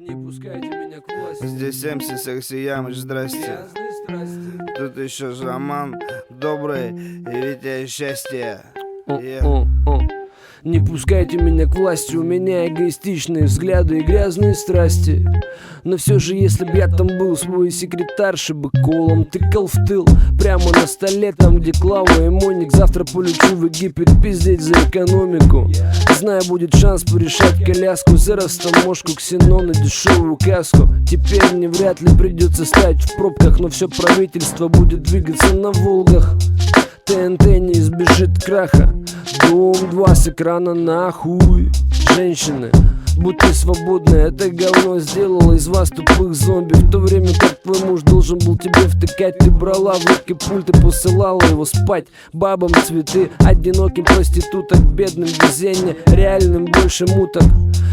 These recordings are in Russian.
Не пускайте меня к власти. Здесь МС Секси Ямыч, здрасте. Грязные страсти. Тут еще Жаман, добрый и Витя счастье. Не пускайте меня к власти, у меня эгоистичные взгляды и грязные страсти. Но все же, если б я там был, свой секретарши бы колом тыкал в тыл. Прямо на столе, там где Клава и Моник. Завтра полечу в Египет пиздеть за экономику. Знаю, будет шанс порешать коляску за растаможку, ксенон и дешевую каску. Теперь мне вряд ли придется стоять в пробках, но все правительство будет двигаться на Волгах. ТНТ не избежит краха. Дом-2 с экрана нахуй. Женщины, будьте свободны. Это говно сделало из вас тупых зомби. В то время как твой муж должен был тебе втыкать, ты брала в руки пульт и посылала его спать. Бабам цветы, одиноким проституток, бедным везение, реальным больше муток.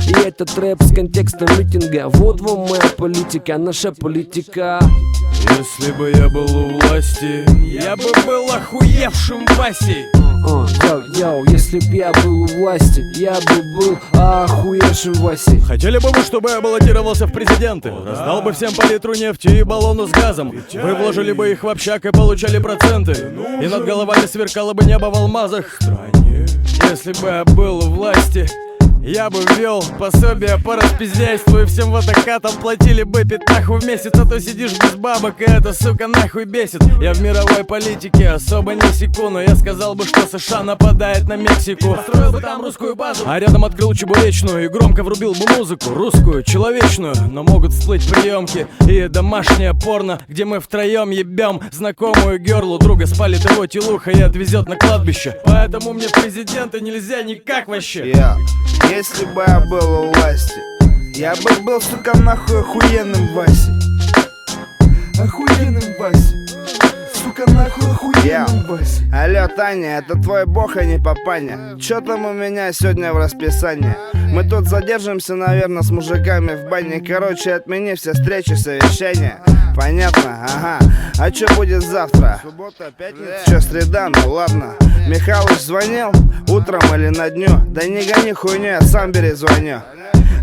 И этот рэп с контекстом митинга. Вот вам моя политика, наша политика. Если бы я был у власти, я бы был охуевшим Васей. Йоу, если б я был у власти, я бы был охуевшим Васей. Хотели бы вы, чтобы я баллотировался в президенты? Раздал бы всем по литру нефти и баллону с газом. Вы вложили бы их в общак и получали проценты. И над головами сверкало бы небо в алмазах. Если бы я был у власти, я бы ввел пособие по распиздяйству, и всем водокатам платили бы 5 нахуй в месяц. А то сидишь без бабок, и это, сука, нахуй бесит. Я в мировой политике особо не секу, но я сказал бы, что США нападает на Мексику. Построил бы там русскую базу, а рядом открыл чебуречную и громко врубил бы музыку русскую, человечную. Но могут всплыть приемки и домашнее порно, где мы втроем ебем знакомую герлу. Друга спалит его телуха и отвезет на кладбище. Поэтому мне президента нельзя никак вообще. Если бы я был у власти, я бы был, сука, нахуй охуенным Васей. Охуенным Васей. Сука, нахуй охуенным Васей. Алло, Таня, это твой бог, а не папаня. Чё там у меня сегодня в расписании? Мы тут задержимся, наверное, с мужиками в бане. Короче, отмени все встречи, совещания. Понятно, ага. А чё будет завтра? Суббота, пятница? Чё, среда? Ну ладно. Михалыч звонил? Утром или на дню? Да не гони хуйню, я сам перезвоню.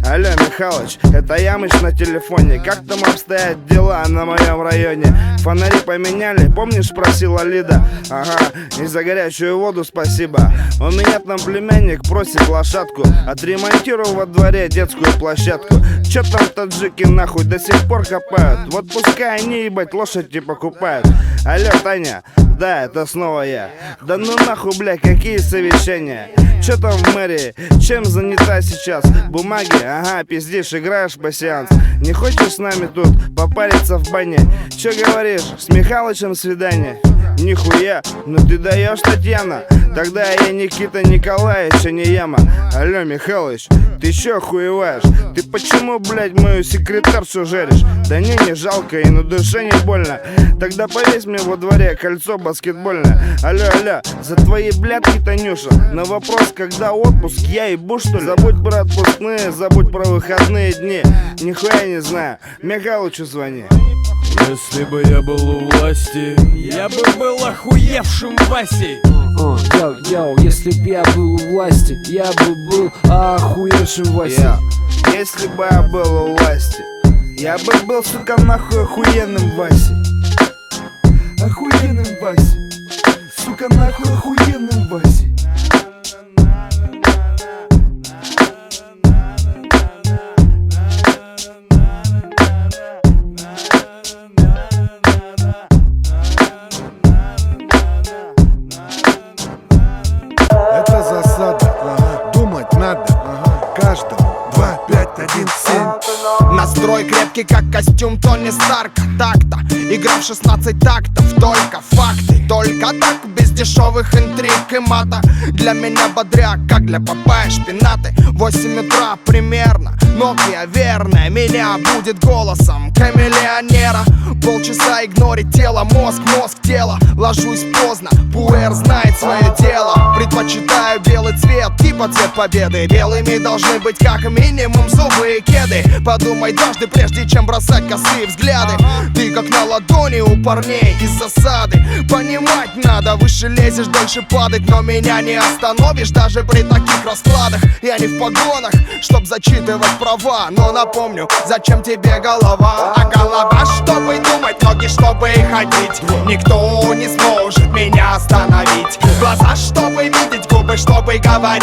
Алло, Михалыч, это Ямыч на телефоне. Как там обстоят дела на моем районе? Фонари поменяли, помнишь, спросила Лида? Ага, и за горячую воду спасибо. У меня там племянник просит лошадку. Отремонтирую во дворе детскую площадку. Чё там таджики нахуй до сих пор копают? Вот пускай они, ебать, лошади покупают. Алло, Таня, да, это снова я. Да ну нахуй, бля, какие совещания? Чё там в мэрии? Чем занята сейчас? Бумаги? Ага, пиздишь, играешь по сеанс. Не хочешь с нами тут попариться в бане? Чё говоришь, с Михалычем свидание? Нихуя, ну ты даешь, Татьяна. Тогда я Никита Николаевич, а не Яма. Алло, Михалыч, ты чё охуеваешь? Ты почему, блядь, мою секретаршу жаришь? Да не жалко и на душе не больно. Тогда повесь мне во дворе кольцо баскетбольное. Алло, алло, за твои блядки, Танюша. На вопрос, когда отпуск, я ебу, что ли? Забудь про отпускные, забудь про выходные дни. Нихуя не знаю, Михалычу звони. Если бы я был у власти, я бы был охуевшим Васей. Йоу, если б я был у власти, я бы был охуевшим Васей. Если бы я был у власти, я бы был, сука, нахуй охуенным Васей. Охуенным Васей. Сука, нахуй охуенным Васей. Это засада, думать надо каждому 2, 5, 1, 7. Настрой крепкий, как костюм Тони Старка. Так-то, игра в 16 тактов. Только факты, только так, без дешевых интриг и мата. Для меня бодряк, как для Папайи шпинаты. 8 утра примерно, Nokia верная меня будет голосом камелеонера. Полчаса игнорить тело, мозг, тело. Ложусь поздно, пуэр знает свое дело. Предпочитаю белый цвет, типа цвет победы. Белыми должны быть как минимум зубы и кеды. Подумай, дважды, прежде чем бросать косые взгляды. Ты как на ладони у парней из засады. Понимать надо, выше лезешь, дольше падать. Но меня не остановишь даже при таких раскладах. Я не в погонах, чтоб зачитывать права. Но напомню, зачем тебе голова? А голова, чтобы думать, ноги, чтобы ходить. Никто не сможет меня остановить. Глаза, чтобы видеть, губы, чтобы говорить.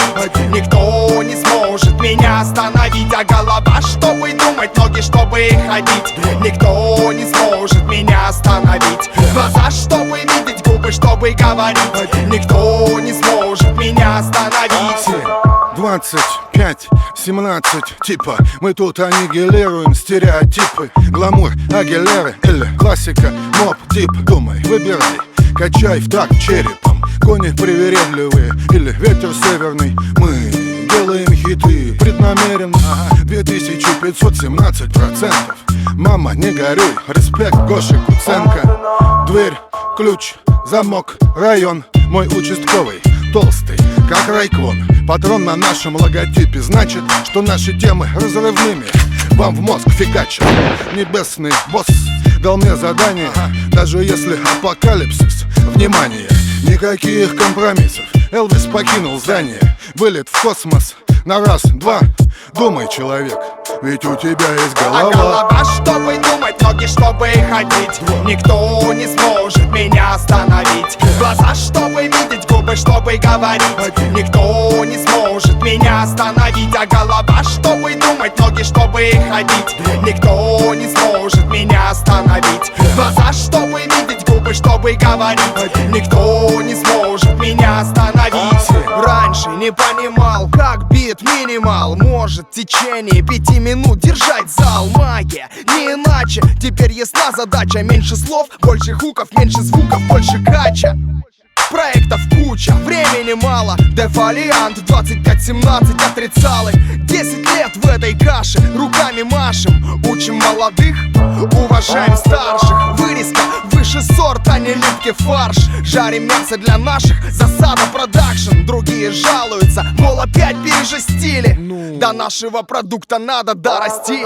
Никто не сможет меня остановить. А голова, чтобы думать, ноги, чтобы ходить. Никто не сможет меня остановить. Глаза, чтобы видеть, губы, чтобы говорить. Никто не сможет меня остановить. 25, 17, типа мы тут аннигилируем стереотипы. Гламур, Агилеры или классика, моп-тип. Думай, выбирай, качай в такт черепом. Кони привередливые или ветер северный. Мы делаем хиты преднамеренно. 2517%. Мама, не горюй, респект Гоши Куценко. Дверь, ключ, замок, район. Мой участковый, толстый, как райкон. Патрон на нашем логотипе. Значит, что наши темы разрывными вам в мозг фигачат. Небесный босс дал мне задание. Даже если апокалипсис, внимание, никаких компромиссов. Элвис покинул здание. Вылет в космос на раз, два. Думай, человек, ведь у тебя есть голова. А голова, чтобы думать, ноги, чтобы ходить. Никто не сможет меня остановить. Глаза, чтобы видеть, губы, чтобы говорить. Никто не сможет меня остановить. А голова, чтобы думать, ноги, чтобы ходить. Никто не сможет меня остановить. Глаза, чтобы видеть, губы, чтобы говорить. Никто не сможет меня остановить. Раньше не понимал, как бит минимал может в течение 5 минут держать зал. Магия, не иначе. Теперь ясна задача. Меньше слов, больше хуков, меньше звуков, больше кача. Проектов куча, времени мало. Дефолиант 25-17 отрицалы. 10 лет в этой каше, руками машем. Учим молодых, уважаем старших. Вырезка выше сорт, а не липкий фарш. Жарим мясо для наших, засада продакшн. Другие жалуются, мол, опять пережестили. До нашего продукта надо дорасти.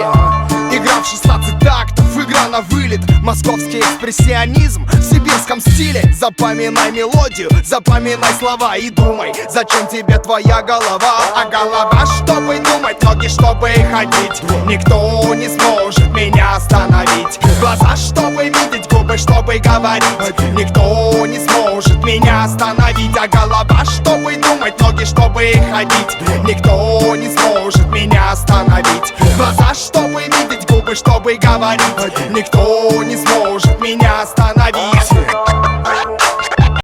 Игра в 16 тактов, игра на вылет. Московский экспрессионизм в сибирском стиле. Запоминай мелодию, запоминай слова и думай, зачем тебе твоя голова. А голова, чтобы думать, ноги, чтобы ходить. Никто не сможет меня остановить. Глаза, чтобы видеть, губы, чтобы говорить. Никто не сможет меня остановить. А голова, чтобы думать, ноги, чтобы ходить. Никто не сможет меня остановить. Глаза, чтобы видеть, губы, чтобы говорить. Никто не сможет меня остановить.